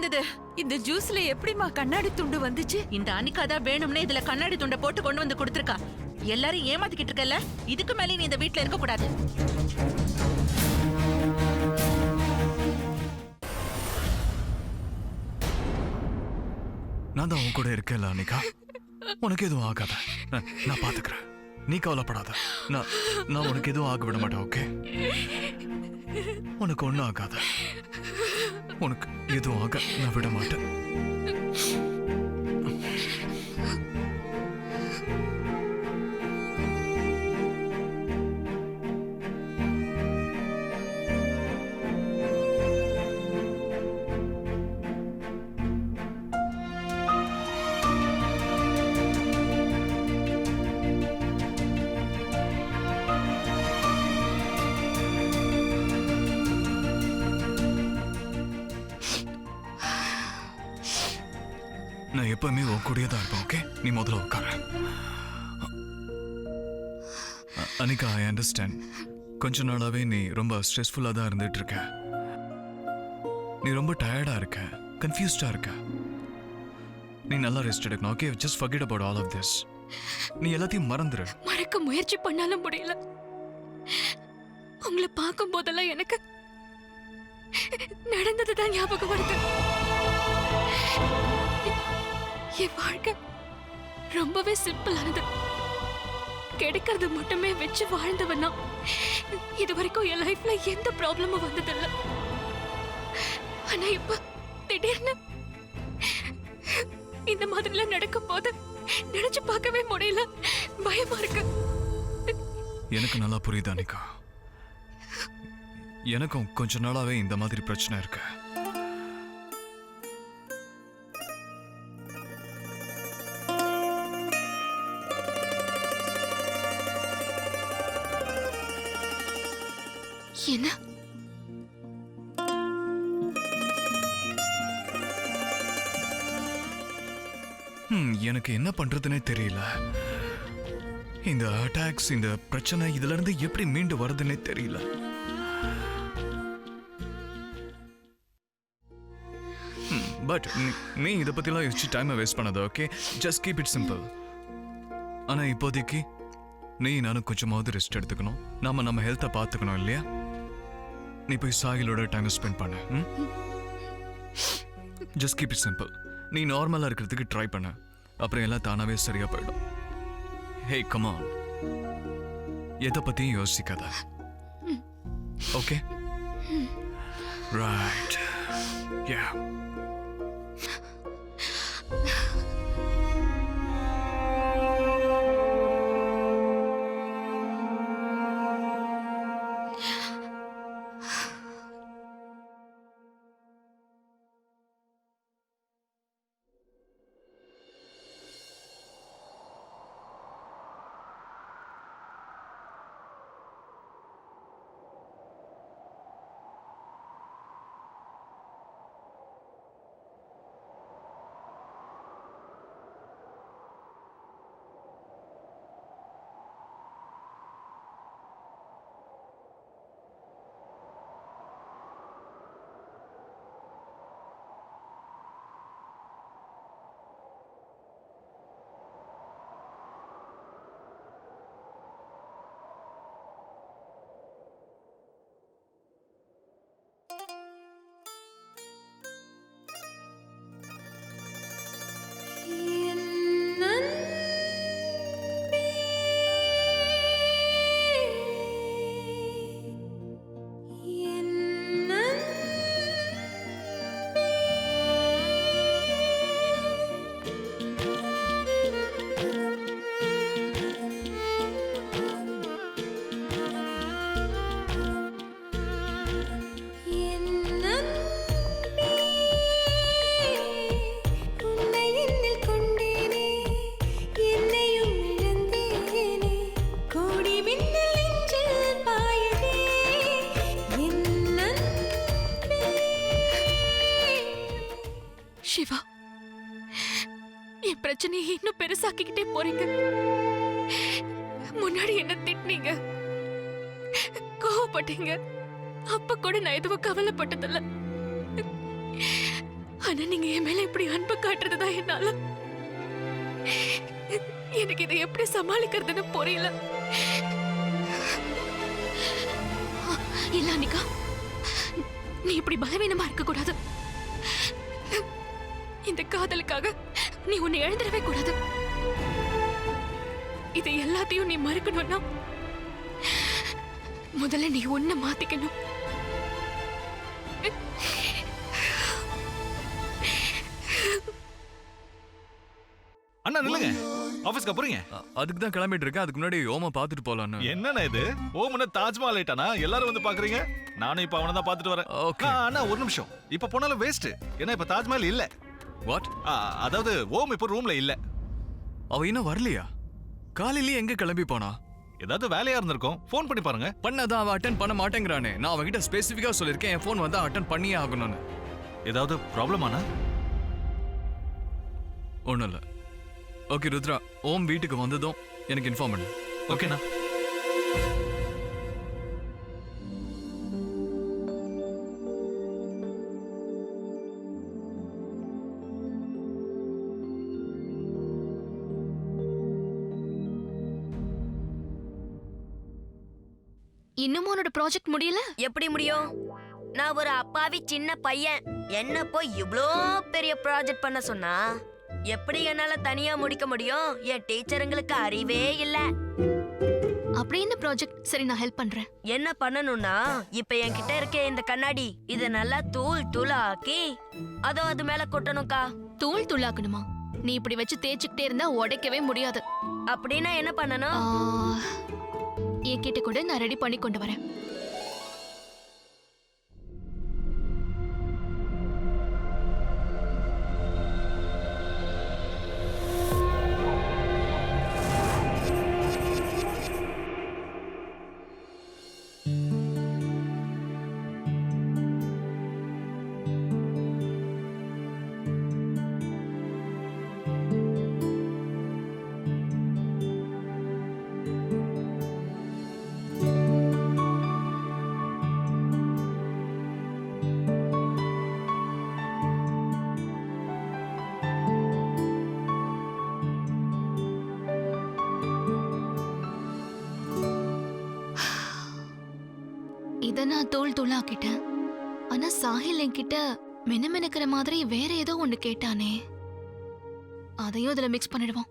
வந்தது? இந்த ஜூஸ்ல எப்படிமா கண்ணாடி துண்டு வந்துச்சு? இந்த அனிகா தான் வேணும்னே இதுல கண்ணாடி துண்டை போட்டு கொண்டு வந்து கொடுத்துருக்கா. எல்லாரும் ஏமாத்திக்கிட்டு இருக்கல, இதுக்கு மேலே நீ இந்த வீட்ல இருக்க கூடாது. நான் தான் உன் கூட இருக்கேன்ல அனிகா, உனக்கு எதுவும் ஆகாத. நான் பாத்துக்கிறேன், நீ கவலைப்படாத. நான் உனக்கு எதுவும் ஆக விட மாட்டேன். ஓகே, உனக்கு ஒண்ணும் ஆகாத. உனக்கு எதுவும் ஆக நான் விட மாட்டேன். நான் எப்பவுமே உன் கூடயே தான் இருப்பேன். ஓகே, நீ முதல்ல உட்கார. Anika, I understand. கொஞ்ச நாளாவே நீ ரொம்ப ஸ்ட்ரெஸ்ஃபுல்லா தான் இருந்துட்டு இருக்க. நீ ரொம்ப டயர்டா இருக்க, கன்ஃபியூஸ்டா இருக்க. நீ நல்லா ரெஸ்ட் எடுக்கணும். Okay, just forget about all of this. நீ எல்லாத்தையும் மறந்துரு. மறக்க முயற்சி பண்ணாலும் முடியல. உங்களை பார்க்கும் போதெல்லாம் எனக்கு நடந்ததுதான் ஞாபகம் வருது. என் வாழ்க்கை ரொம்பவே சிம்பிளானது. கிடைக்கிறது மட்டுமே வச்சு வாழ்ந்தவனா. இது வரைக்கும் என் லைஃப்ல எந்த ப்ராப்ளமும் வந்ததில்லை. ஆனா இப்ப திடீர்னு இந்த மாதிரிலாம் நடக்கும் போது நினைச்சு பார்க்கவே முடியல. பயமா இருக்கு. எனக்கு நல்லா புரியுது அனிகா. எனக்கும் கொஞ்ச நாளாவே இந்த மாதிரி பிரச்சனை இருக்கு. என்ன? எனக்கு என்ன பண்றதுன்னே தெரியல. இந்த அட்டாக்ஸ், இந்த பிரச்சனை, இதுல இருந்து எப்படி மீண்டு வருதுன்னே தெரியல. பட் நீ இதை பத்திலாம் யோசிச்சு டைமை வேஸ்ட் பண்ணாத. Okay, just keep it simple. ஆனா இப்போதைக்கு நீ நானும் கொஞ்சமாவது ரெஸ்ட் எடுத்துக்கணும். நம்ம ஹெல்த்தை பார்த்துக்கணும் இல்லையா? நீ போய் சாகிலோட டைம் ஸ்பெண்ட் பண்ணு. Just keep it simple. நீ நார்மலா இருக்கிறதுக்கு ட்ரை பண்ண, அப்புறம் எல்லாம் தானாவே சரியா போயிடும். ஹே கம் ஆன், எதை பத்தியும் யோசிக்காத. Okay, right? யா. சிவா, என் பிரச்சனையை இன்னும் பெருசாக்கிக்கிட்டே போறீங்க. முன்னாடி என்ன திட்டினீங்க, கோவப்பட்டீங்க. அப்ப கூட நான் எதுவும் கவலைப்பட்டதில்ல. ஆனா நீங்க என் மேல இப்படி அன்பு காட்டுறதுதான் என்னால எனக்கு இதை எப்படி சமாளிக்கிறதுன்னு புரியல. இல்ல அனிகா, நீ இப்படி பலவீனமா இருக்க கூடாது. இந்த காதலுக்காக நீ உன்னை இழந்துடவே கூடாது. இது எல்லாத்தையும் நீ மறக்கணும்னா முதல்ல நீ உன்னை மாத்திக்கணும். அண்ணா நில்லுங்க, ஆபீஸ்க்கு போறீங்க? அதுக்கு தான் கிளம்பிட்டு இருக்கேன். அதுக்கு முன்னாடி ஓமா பார்த்துட்டு போலான்னு. என்னண்ணா இது, ஓமன தாஜ்மஹால் ஆயிட்டானா? எல்லாரும் வந்து பாக்குறீங்க, நானும் இப்ப அவனை தான் பாத்துட்டு வரேன். Okay. அண்ணா ஒரு நிமிஷம், இப்ப போனாலும் வேஸ்ட். ஏன்னா இப்ப தாஜ்மஹால் இல்ல. வாட்? அதாவது ஓம் இப்ப ரூம்ல இல்ல. அவ இன்னும் வரலையா? காலையிலேயே எங்க கிளம்பி போனா? ஏதாவது வேலையா இருந்திருக்கும், ஃபோன் பண்ணி பாருங்க. பண்ணாதான் அவ அட்டன் பண்ண மாட்டேங்கிறானே. நான் அவகிட்ட ஸ்பெசிஃபிக்கா சொல்லிருக்கேன் என் ஃபோன் வந்தா அட்டன் பண்ணியே ஆகணும்னு. ஏதாவது ப்ராப்ளமானா? ஒண்ணும் இல்ல. ஓகே ருத்ரா, ஓம் வீட்டுக்கு வந்ததும் எனக்கு இன்ஃபார்ம் பண்ணு. ஓகேண்ணா. இன்னும் உன்னோட ப்ராஜெக்ட் முடியல? எப்படி முடியும்? நான் ஒரு அப்பாவி சின்ன பையன். என்ன போய் இவ்ளோ பெரிய ப்ராஜெக்ட் பண்ண சொன்னா எப்படி என்னால தனியா முடிக்க முடியும்? என் டீச்சருங்களுக்கு அறிவே இல்ல. அப்படி என்ன ப்ராஜெக்ட்? சரி, நான் ஹெல்ப் பண்றேன். என்ன பண்ணணும்னா, இப்ப என்கிட்ட இருக்க இந்த கண்ணாடி இத நல்லா தூள் தூளா ஆக்கி அதோ அது மேல கொட்டணும்க்கா. தூள் தூளாக்கணுமா? நீ இப்படி வச்சு தேய்ச்சிக்கிட்டே இருந்தா உடைக்கவே முடியாது. அப்படின்னா என்ன பண்ணணும்? என்கிட்ட கூட நான் ரெடி பண்ணி கொண்டு வரேன். இத நான் தூள் தூளாக்கிட்டேன். ஆனா சாஹில் என்கிட்ட மினுமினுக்கிற மாதிரி வேற ஏதோ ஒண்ணு கேட்டானே, அதையும் இதுல மிக்ஸ் பண்ணிடுவோம்.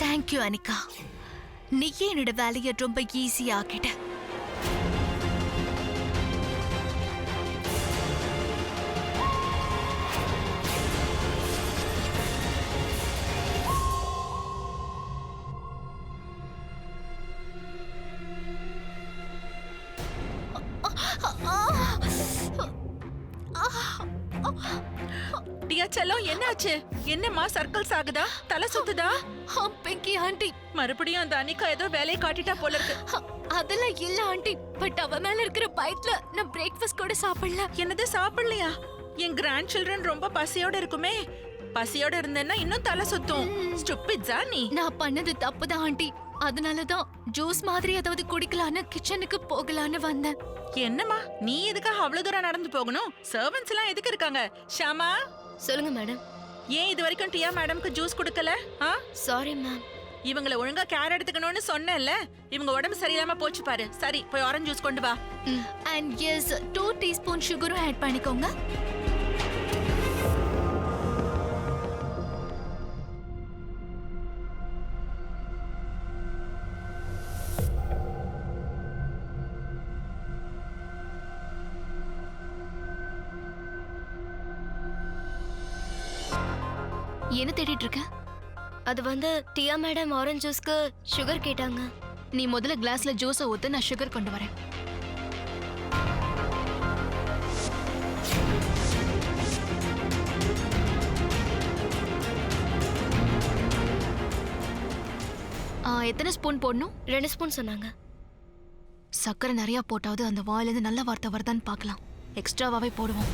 தேங்க்யூ அனிகா, நீயே என்னோட வேலையை ரொம்ப ஈஸியா ஆக்கிட்ட. டியா செல்லம் என்னாச்சு? என்னம்மா சர்க்கிள்ஸ் ஆகுதா? தலை சுத்துதா? பிங்கி ஆண்டி, மறுபடியும் அந்த அனிகா ஏதோ வேலையை காட்டிட்டா போல இருக்கு. அதெல்லாம் இல்ல ஆண்டி. பட் அவ மேல இருக்கிற பயத்துல நான் பிரேக்ஃபாஸ்ட் கூட சாப்பிடல. என்னது சாப்பிடலையா? என் கிராண்ட் சில்ட்ரன் ரொம்ப பசியோட இருக்குமே. பசியோட இருந்தேன்னா இன்னும் தலை சுத்தும். ஸ்டூபிட்ஸா நீ? நான் பண்ணது தப்புதான் ஆண்டி. அதனாலதான் ஜூஸ் மாதிரி ஏதாவது குடிக்கலான்னு கிச்சனுக்கு போகலான்னு வந்தேன். என்னம்மா நீ எதுக்காக அவ்வளவு தூரம் நடந்து போகணும்? சர்வன்ட்ஸ் எல்லாம் எதுக்கு இருக்காங்க? ஷாமா, சொல்லுங்க மேடம். ஏன் இது வரைக்கும் டியா மேடம்க்கு ஜூஸ் கொடுக்கல? Sorry ma'am. இவங்களை ஒழுங்கா கேர் எடுத்துக்கணும்னு சொன்னேன்ல. இவங்க உடம்பு சரியில்லாம போச்சு பாரு. சரி, போய் ஆரஞ்சு ஜூஸ் கொண்டு வா. அண்ட் எஸ், 2 டீஸ்பூன் சுகரும் ஆட் பண்ணிக்கோங்க. என்ன தேடிட்டு இருக்க? அது வந்து டியா மேடம் ஆரஞ்சு ஜூஸ்க்கு சுகர் கேட்டாங்க. நீ முதல்ல கிளாஸ்ல ஜூஸை ஊத்து, நான் சுகர் கொண்டு வரேன். எத்தனை ஸ்பூன் போடணும்? 2 ஸ்பூன் சொன்னாங்க. சக்கரை நிறைய போட்டாவது அந்த வாயிலிருந்து நல்ல வார்த்தை வருதான்னு பார்க்கலாம். எக்ஸ்ட்ராவாவே போடுவோம்.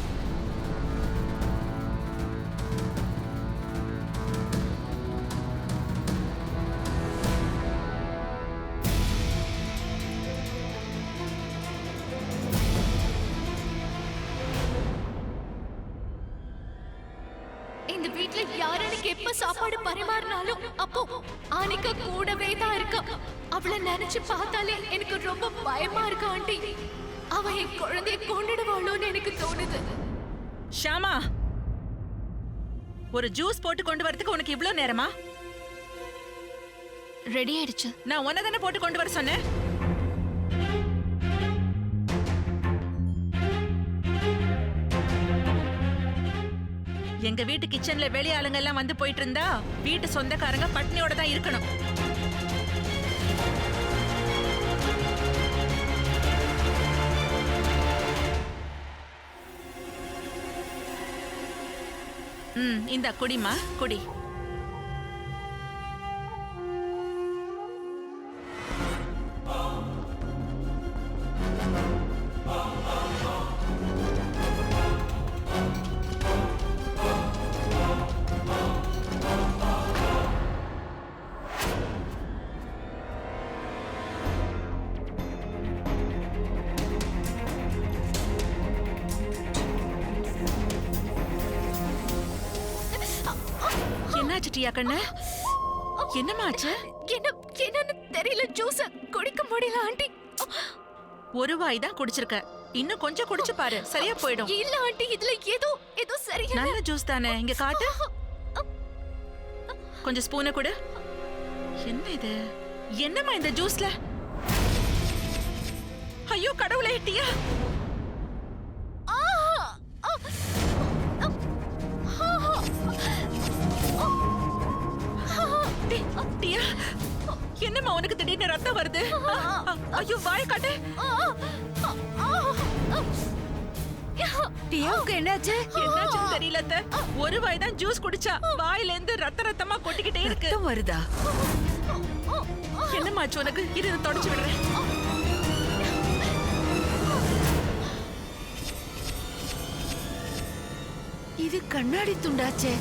இந்த வீட்ல யார் எனக்கு எப்ப சாப்பாடு பரிமாறினாலும் அப்போ ஆனிகா கூடவே தான் இருக்கா. அவளை நினைச்சு பார்த்தாலே எனக்கு ரொம்ப பயமா இருக்கு ஆண்டி. அவ என் குழந்தைய கொண்டுடுவாளோன்னு எனக்கு தோணுது. ஷாமா, ஒரு ஜூஸ் போட்டு கொண்டு வரதுக்கு உனக்கு இவ்ளோ நேரமா? ரெடி ஆயிடுச்சு. நான் உன்னை தானே போட்டு கொண்டு வர சொன்னேன். எங்க வீட்டு கிச்சன்ல வெளி ஆளுங்க எல்லாம் வந்து போயிட்டு இருந்தா வீட்டு சொந்தக்காரங்க பட்னியோட தான் இருக்கணும். இந்த குடிமா குடி. என்னாச்சு டியா கண்ணு? என்னமாச்சு? என்னன்னு தெரியல. ஜூஸ் குடிக்க முடியல ஆண்டி. ஒரு வாய் தான் குடிச்சிருக்க. இன்னும் கொஞ்சம் குடிச்சு பாரு, சரியா போயிடும். இல்ல ஆண்டி, இதுல ஏதோ சரியா. நல்ல ஜூஸ் தானே, இங்க காட்டு. கொஞ்சம் ஸ்பூனை கொடு. என்ன இது? என்னம்மா இந்த ஜூஸ்ல? ஐயோ கடவுளே டியா! டியா, என்னம்மா உனக்கு திடீர்னு ரத்தம் வருது? ஐயோ வாய் காட்டு. டியாவுக்கு என்னாச்சு? என்னாச்சுன்னு தெரியல அத்தை. ஒரு வாய் தான் ஜூஸ் குடிச்சா வாயில இருந்து ரத்தமா கொட்டிக்கிட்டே இருக்கு. ரத்தம் வருதா? என்னமாச்சு உனக்கு? இரு தொடச்சு விடுறேன். இது கண்ணாடி துண்டாச்சே.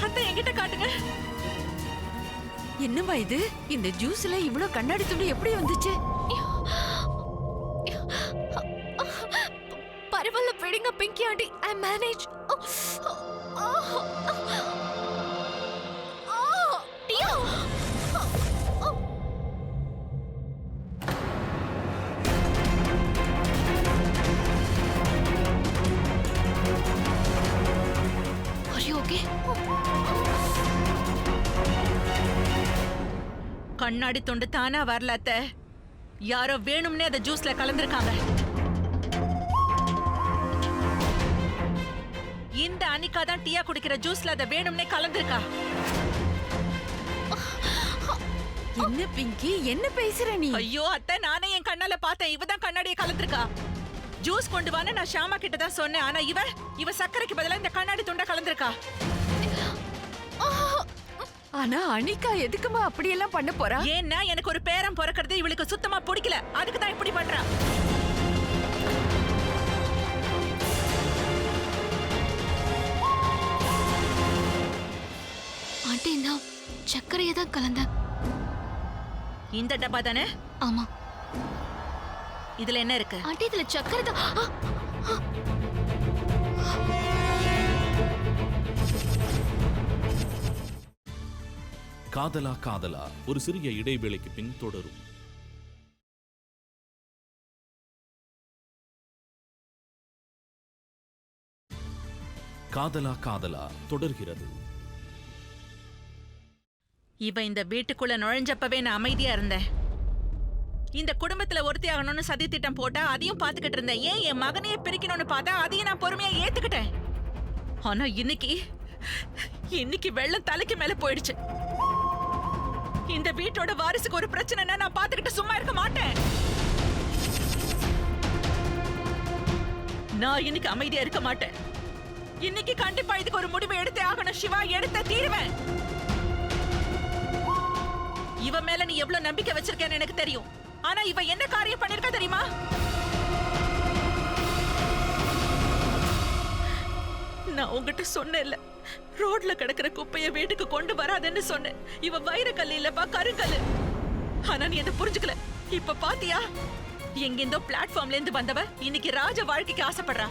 அத்தை என்கிட்ட காட்டுங்க. என்னம்மா இது? இந்த ஜூஸ்ல இவ்ளோ கண்ணாடி துண்டு எப்படி வந்துச்சு? பரவாயில்ல விடுங்க பிங்கி ஆண்டி, ஐ மேனேஜ். கண்ணாடி துண்டு தானா வரல அத்தை. யாரோ வேணும்னே அதை ஜூஸ்ல கலந்துருக்காங்க. இந்த அனிகா தான் டீயா குடிக்கிற ஜூஸ்ல அதை வேணும்னே கலந்துருக்கா. என்ன பிங்கி, என்ன பேசுற நீ? ஐயோ அத்தை, நானே என் கண்ணால பார்த்தேன். இவதான் கண்ணாடியை கலந்துருக்கா. ஜூஸ் கொண்டு வான்னு நான் ஷாமா கிட்ட தான் சொன்னேன். ஆனா இவ சர்க்கரைக்கு பதிலா இந்த கண்ணாடி துண்டை கலந்துருக்கா. ஆனா அனிகா எதுக்குமா அப்படியெல்லாம் பண்ண போறா? ஏன்னா எனக்கு ஒரு பேரன் பிறக்கிறது இவளுக்கு சுத்தமா பிடிக்கல. அதுக்கு தான் இப்படி பண்றா. ஆண்டி நான் சர்க்கரையை தான் கலந்தேன். இந்த டப்பா தானே? ஆமா இதுல என்ன இருக்கு? ஆண்டி இதுல சர்க்கரை தான். காதலா காதலா ஒரு சிறிய இடைவேளைக்கு பின் தொடரும். காதலா காதலா தொடர்கிறது. இவ இந்த வீட்டுக்குள்ள நுழைஞ்சப்பவே நான் அமைதியா இருந்தேன். இந்த குடும்பத்துல ஒருத்தி ஆகணும்னு சதி திட்டம் போட்டா அதையும் பாத்துக்கிட்டு இருந்தேன். ஏன் என் மகனையே பிரிக்கணும்னு பார்த்தா அதையும் நான் பொறுமையா ஏத்துக்கிட்டேன். ஆனா இன்னைக்கு வெள்ளம் தலைக்கு மேல போயிடுச்சு. இந்த வீட்டோட வாரிசுக்கு ஒரு பிரச்சனைன்னா நான் பாத்துக்கிட்டு சும்மா இருக்க மாட்டேன். நான் இன்னைக்கு அமைதியா இருக்க மாட்டேன். இன்னைக்கு கண்டிப்பா இதுக்கு ஒரு முடிவு எடுத்தே ஆகணும். சிவா, எடுத்த தீருவேன். இவ மேல நீ எவ்வளவு நம்பிக்கை வச்சிருக்கேன்னு எனக்கு தெரியும். ஆனா இவ என்ன காரியம் பண்ணிருக்கா தெரியுமா? நான் உங்ககிட்ட சொன்னேன்ல, ரோட்ல கிடக்கிற குப்பைய வீட்டுக்கு கொண்டு வராதுன்னு சொன்னேன். இவ வைரக்கல் இல்லப்பா, கருங்கல். ஆனா நீ அதை புரிஞ்சுக்கல. இப்ப பாத்தியா, எங்கிருந்தோ பிளாட்ஃபார்ம்ல இருந்து வந்தவ இன்னைக்கு ராஜ வாழ்க்கைக்கு ஆசைப்படுறா.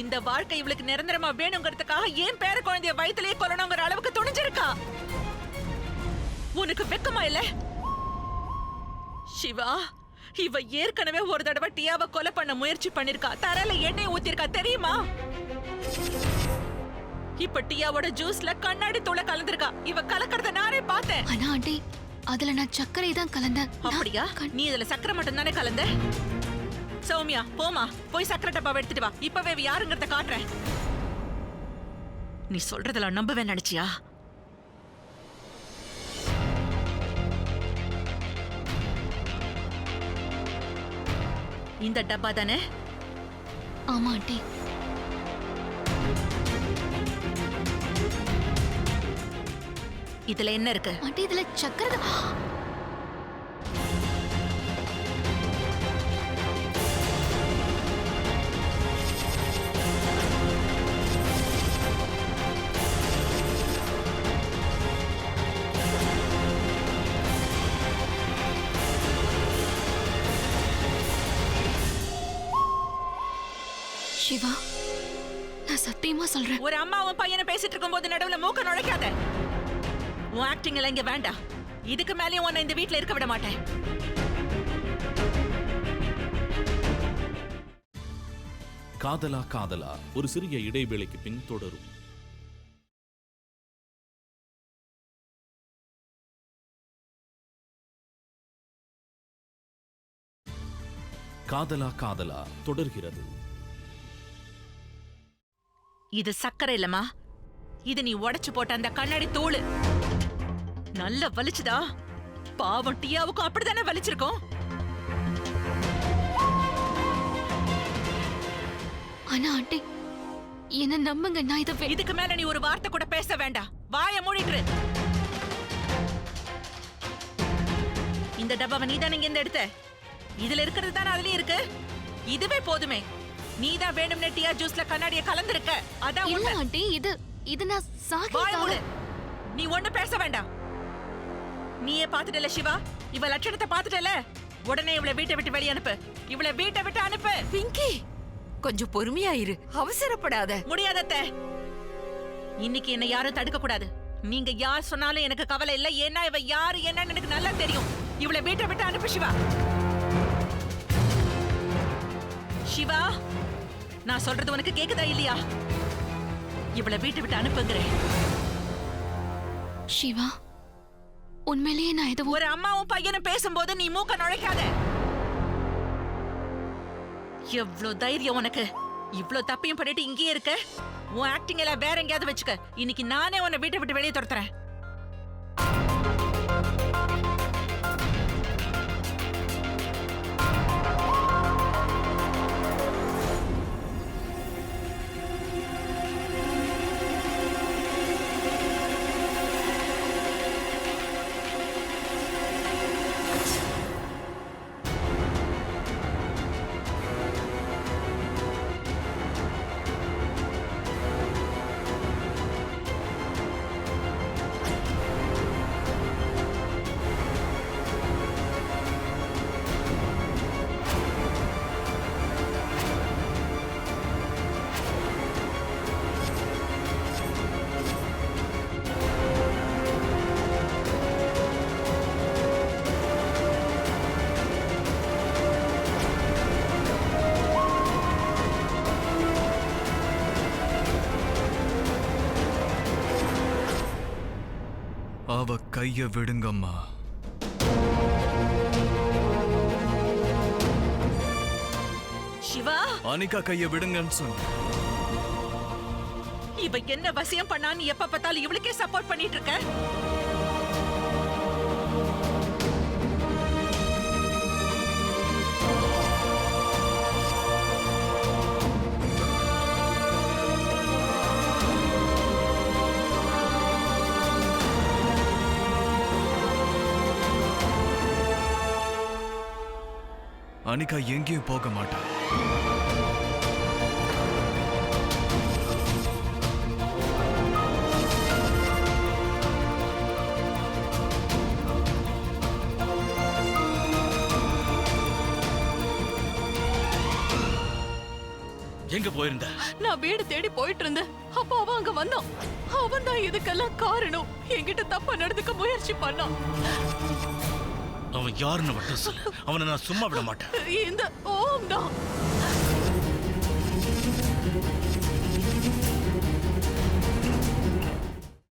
இந்த வாழ்க்கை இவளுக்கு நிரந்தரமா வேணுங்கிறதுக்காக ஏன் பேர குழந்தைய வயிற்றுலயே கொல்லணுங்கிற அளவுக்கு துணிஞ்சிருக்கா. உனக்கு வெக்கமா இல்ல? சிவா, இவ ஏற்கனவே ஒரு தடவை டியாவை கொலை பண்ண முயற்சி பண்ணிருக்கா. தரையில எண்ணெய் ஊத்திருக்கா, தெரியுமா? இப்ப டியாவோட ஜூஸ்ல கண்ணாடி தூளை கலந்துருக்கா. இவ கலக்கறத நானே பார்த்தேன். ஆனா ஆண்டி அதுல நான் சர்க்கரை தான் கலந்தேன். அப்படியா? நீ இதுல சக்கரை மட்டும் தானே கலந்த? சௌமியா, போமா, போய் சக்கரை டப்பாவை எடுத்துட்டு வா. இப்பவே யாருங்கிறத காட்டுறேன். நீ சொல்றதெல்லாம் நம்பவே நினைச்சியா? இந்த டப்பா தானே? ஆமா ஆண்டி. இதுல என்ன இருக்கு? ஆண்டி இதுல சர்க்கரை தான். சிவா, நான் சத்தியமா சொல்றேன். ஒரு அம்மாவும் பையனை பேசிட்டு இருக்கும் போது நடுவுல மூக்க நுழைக்காத. உன் ஆக்டிங் எல்லாம் இங்க வேண்டாம். இதுக்கு மேலேயும் உன்னை இந்த வீட்டுல இருக்க விட மாட்டேன். காதலா காதலா ஒரு சிறிய இடைவேளைக்கு பின் தொடரும். காதலா காதலா தொடர்கிறது. இது சக்கரை இல்லம்மா, இது நீ உடைச்சு போட்ட அந்த கண்ணாடி தூள். நல்ல வலிச்சுதா? பாவம் டியாவுக்கும் அப்படித்தானே வலிச்சிருக்கும். ஆனா ஆண்டி என்ன நம்புங்க, நான் இதை இதுக்கு மேல நீ ஒரு வார்த்தை கூட பேச வேண்டாம். வாய மூடிட்டு. இந்த டப்பாவை நீ தான் இங்க எடுத்த. இதுல இருக்கிறது தானே அதுலயும் இருக்கு. இதுவே போதுமே. நீதான் வேணும்னே டியா ஜூஸ்ல கண்ணாடியை கலந்துருக்க. அதான் இல்ல உண்மை. ஆண்டி, இது நான் வாய மூடு. சாகிக்காக. நீ ஒண்ணு பேச வேண்டாம். நீயே பாத்துட்டல சிவா, இவ லட்சணத்தை பாத்துட்டல. உடனே இவளை வீட்டை விட்டு வெளியே அனுப்பு. இவளை வீட்டை விட்டு அனுப்பு. பிங்கி, கொஞ்சம் பொறுமையா இரு, அவசரப்படாத. முடியாதத்த. இன்னைக்கு என்ன யாரும் தடுக்க கூடாது. நீங்க யார் சொன்னாலும் எனக்கு கவலை இல்ல. ஏன்னா இவ யாரு என்னன்னு எனக்கு நல்லா தெரியும். இவளை வீட்டை விட்டு அனுப்பு சிவா. சிவா, நான் சொல்றது உனக்கு கேக்குதா இல்லையா? இவளை வீட்டை விட்டு அனுப்புங்கிறேன். சிவா, உண்மையிலேயே நான் எதுவும். ஒரு அம்மாவும் பையனும் பேசும்போது நீ மூக்க நுழைக்காத. எவ்வளவு தைரியம் உனக்கு? இவ்ளோ தப்பையும் பண்ணிட்டு இங்கேயே இருக்க? உன் ஆக்டிங் எல்லாம் வேற எங்கேயாவது வச்சுக்க. இன்னைக்கு நானே உன்னை வீட்டை விட்டு வெளியே துரத்துறேன். அவ கைய விடுங்கம்மா. சிவா, அனிகா கைய விடுங்கன்னு சொன்ன. இவ என்ன வசியம் பண்ணான்னு எப்ப பார்த்தாலும் இவளுக்கே சப்போர்ட் பண்ணிட்டு இருக்க? அனிகா எங்கேயும் போக மாட்டா. எங்க போயிருந்த? நான் வீடு தேடி போயிட்டு இருந்தேன். அப்போ அவன் அங்க வந்தான். அவன் தான் இதுக்கெல்லாம் காரணம். என்கிட்ட தப்பா நடந்துக்க முயற்சி பண்ணான். அவன் யாருன்னு மட்டும் சொல்லு. அவனை நான் சும்மா விட மாட்டேன். இந்த ஓம் தான்.